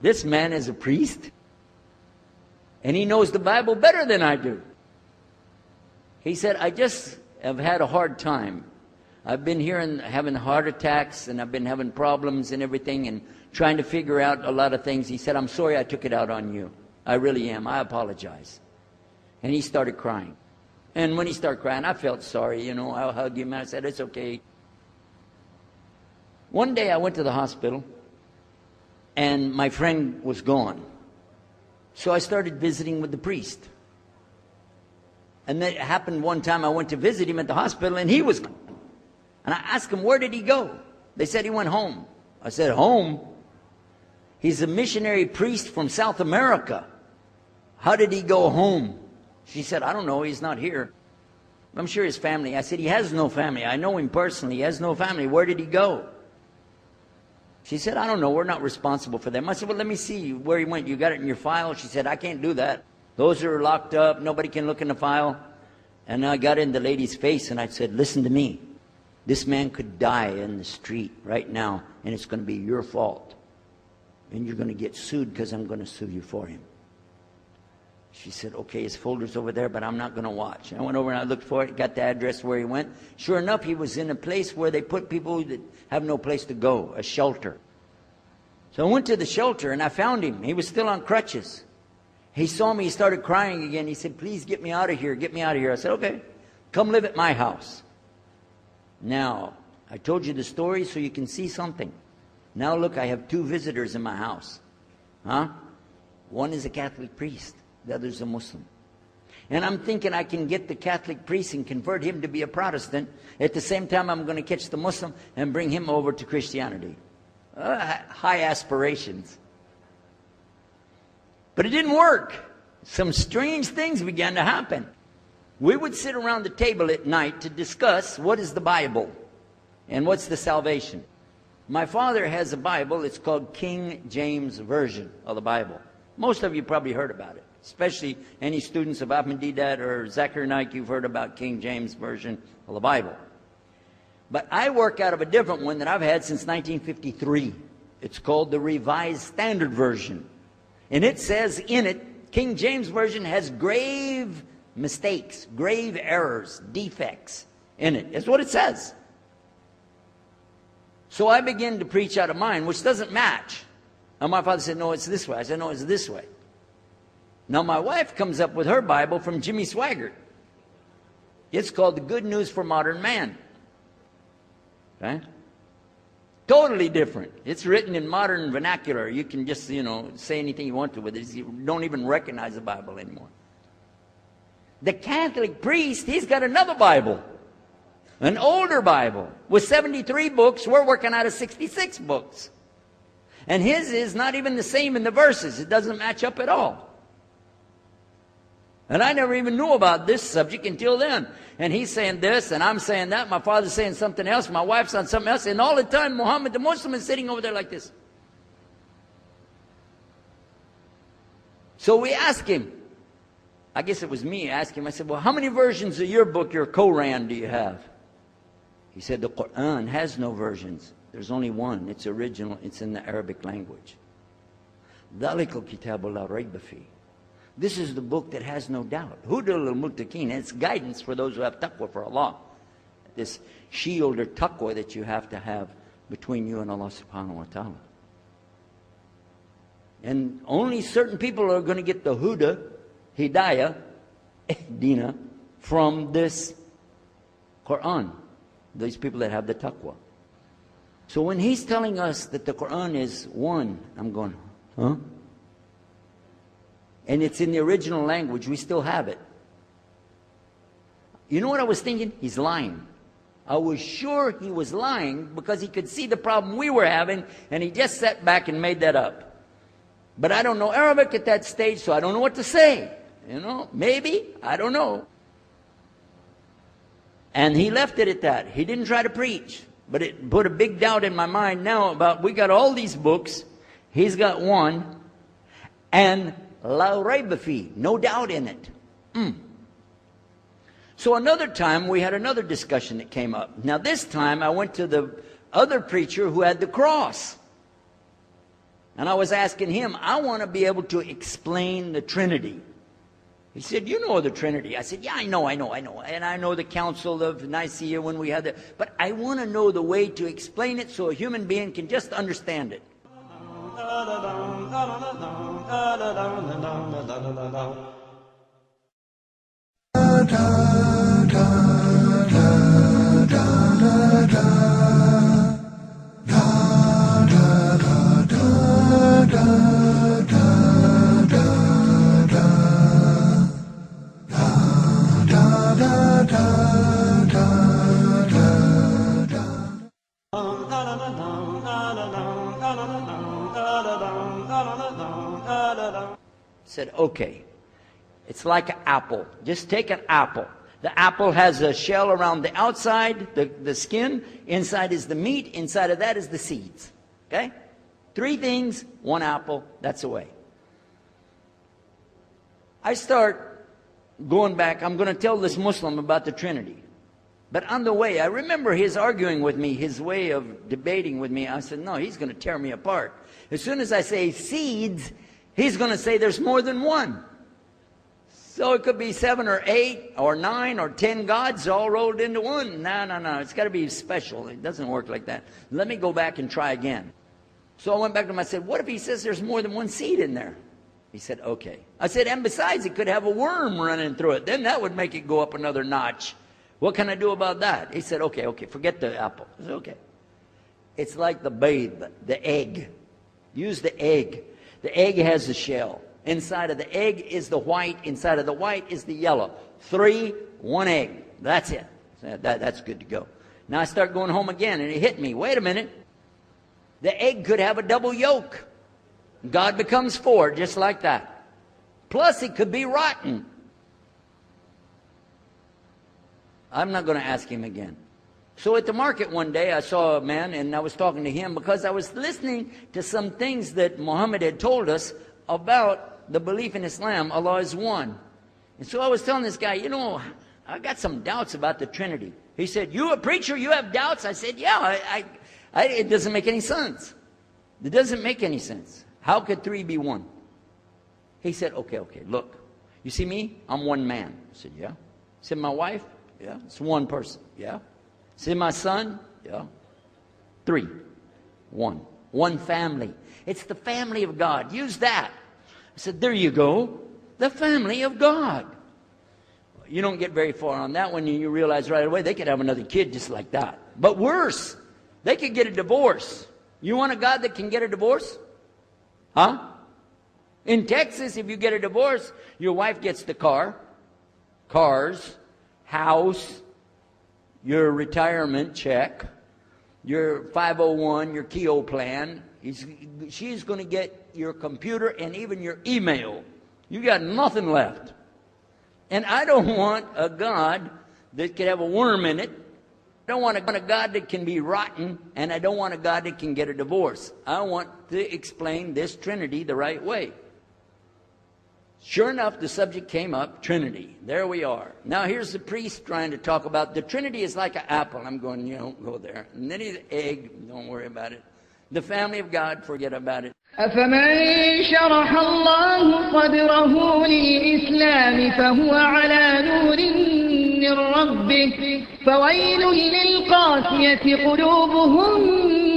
This man is a priest, and he knows the Bible better than I do. He said, I just have had a hard time. I've been here and having heart attacks, and I've been having problems and everything, and trying to figure out a lot of things. He said, I'm sorry I took it out on you. I really am. I apologize. And he started crying. And when he started crying, I felt sorry, you know. I hugged him and I said, it's okay. One day I went to the hospital, and my friend was gone. So I started visiting with the priest. And that happened one time. I went to visit him at the hospital, and he was gone. And I asked him, where did he go? They said he went home. I said, home? He's a missionary priest from South America. How did he go home? She said, I don't know. He's not here. I'm sure his family. I said, he has no family. I know him personally. He has no family. Where did he go? She said, I don't know. We're not responsible for them. I said, well, let me see where he went. You got it in your file? She said, I can't do that. Those are locked up. Nobody can look in the file. And I got in the lady's face and I said, listen to me. This man could die in the street right now, and it's going to be your fault. And you're going to get sued because I'm going to sue you for him. She said, okay, his folder's over there, but I'm not going to watch. I went over and I looked for it, got the address where he went. Sure enough, he was in a place where they put people that have no place to go, a shelter. So I went to the shelter and I found him. He was still on crutches. He saw me, he started crying again. He said, please get me out of here, get me out of here. I said, okay, come live at my house. Now, I told you the story so you can see something. Now look, I have 2 visitors in my house. One is a Catholic priest. The other is a Muslim. And I'm thinking I can get the Catholic priest and convert him to be a Protestant. At the same time, I'm going to catch the Muslim and bring him over to Christianity. High aspirations. But it didn't work. Some strange things began to happen. We would sit around the table at night to discuss what is the Bible and what's the salvation. My father has a Bible. It's called King James Version of the Bible. Most of you probably heard about it, especially any students of Ahmadiyyat or Zakir Naik. You've heard about King James Version of the Bible. But I work out of a different one that I've had since 1953. It's called the Revised Standard Version. And it says in it, King James Version has grave mistakes, grave errors, defects in it. That's what it says. So I began to preach out of mine, which doesn't match. And my father said, no, it's this way. I said, no, it's this way. Now my wife comes up with her Bible from Jimmy Swaggart. It's called The Good News for Modern Man. Okay? Totally different. It's written in modern vernacular. You can just, say anything you want to with it. You don't even recognize the Bible anymore. The Catholic priest, he's got another Bible. An older Bible with 73 books. We're working out of 66 books. And his is not even the same in the verses. It doesn't match up at all. And I never even knew about this subject until then. And he's saying this, and I'm saying that. My father's saying something else. My wife's on something else. And all the time, Muhammad the Muslim is sitting over there like this. So we asked him. I guess it was me asking him. I said, well, how many versions of your book, your Quran, do you have? He said, the Quran has no versions. There's only one. It's original. It's in the Arabic language. ذَلِكَ الْكِتَابُ لَا رَيْبَ فِيهِ. This is the book that has no doubt. Hudal al-Muttaqin. It's guidance for those who have taqwa for Allah. This shield or taqwa that you have to have between you and Allah subhanahu wa ta'ala. And only certain people are going to get the huda, hidayah, dina, from this Quran. These people that have the taqwa. So when he's telling us that the Quran is one, I'm going, huh? And it's in the original language, we still have it. You know what I was thinking? He's lying. I was sure he was lying because he could see the problem we were having, and he just sat back and made that up. But I don't know Arabic at that stage, so I don't know what to say. Maybe, I don't know. And he left it at that. He didn't try to preach. But it put a big doubt in my mind now about, we got all these books. He's got one. And la rayba fi, no doubt in it. So another time, we had another discussion that came up. Now this time, I went to the other preacher who had the cross. And I was asking him, I want to be able to explain the Trinity. He said, you know the Trinity. I said, yeah, I know. And I know the Council of Nicaea when we had it. But I want to know the way to explain it so a human being can just understand it. Said, okay, it's like an apple. Just take an apple. The apple has a shell around the outside, the skin. Inside is the meat. Inside of that is the seeds. Okay? 3 things, 1 apple. That's the way. I start going back. I'm going to tell this Muslim about the Trinity. But on the way, I remember his arguing with me, his way of debating with me. I said, no, he's going to tear me apart. As soon as I say seeds, he's going to say there's more than one. So it could be 7 or 8 or 9 or 10 gods all rolled into one. No. It's got to be special. It doesn't work like that. Let me go back and try again. So I went back to him. I said, what if he says there's more than one seed in there? He said, okay. I said, and besides, it could have a worm running through it. Then that would make it go up another notch. What can I do about that? He said, okay, forget the apple. I said, okay. It's like the babe, the egg. Use the egg. The egg has a shell. Inside of the egg is the white. Inside of the white is the yellow. 3, 1 egg. That's it. That's good to go. Now I start going home again, and it hit me. Wait a minute. The egg could have a double yolk. God becomes 4, just like that. Plus, it could be rotten. I'm not going to ask him again. So at the market one day, I saw a man, and I was talking to him because I was listening to some things that Muhammad had told us about the belief in Islam. Allah is one. And so I was telling this guy, I got some doubts about the Trinity. He said, you a preacher, you have doubts? I said, yeah, it doesn't make any sense. It doesn't make any sense. How could 3 be 1? He said, okay, look. You see me? I'm one man. I said, yeah. He said, my wife? Yeah. It's one person. Yeah. See my son? Yeah. 3. 1. One family. It's the family of God. Use that. I said, there you go. The family of God. You don't get very far on that one, and you realize right away they could have another kid just like that. But worse, they could get a divorce. You want a God that can get a divorce? Huh? In Texas, if you get a divorce, your wife gets the cars, house, your retirement check, your 501, your Keogh plan. She's going to get your computer and even your email. You got nothing left. And I don't want a God that could have a worm in it. I don't want a God that can be rotten, and I don't want a God that can get a divorce. I want to explain this Trinity the right way. Sure enough, the subject came up, Trinity. There we are. Now here's the priest trying to talk about the Trinity is like an apple. I'm going, go there. And then he's an egg, don't worry about it. The family of God, forget about it. أفمن شرح الله صدره للإسلام فهو على نور من ربه فويل للقاسية قلوبهم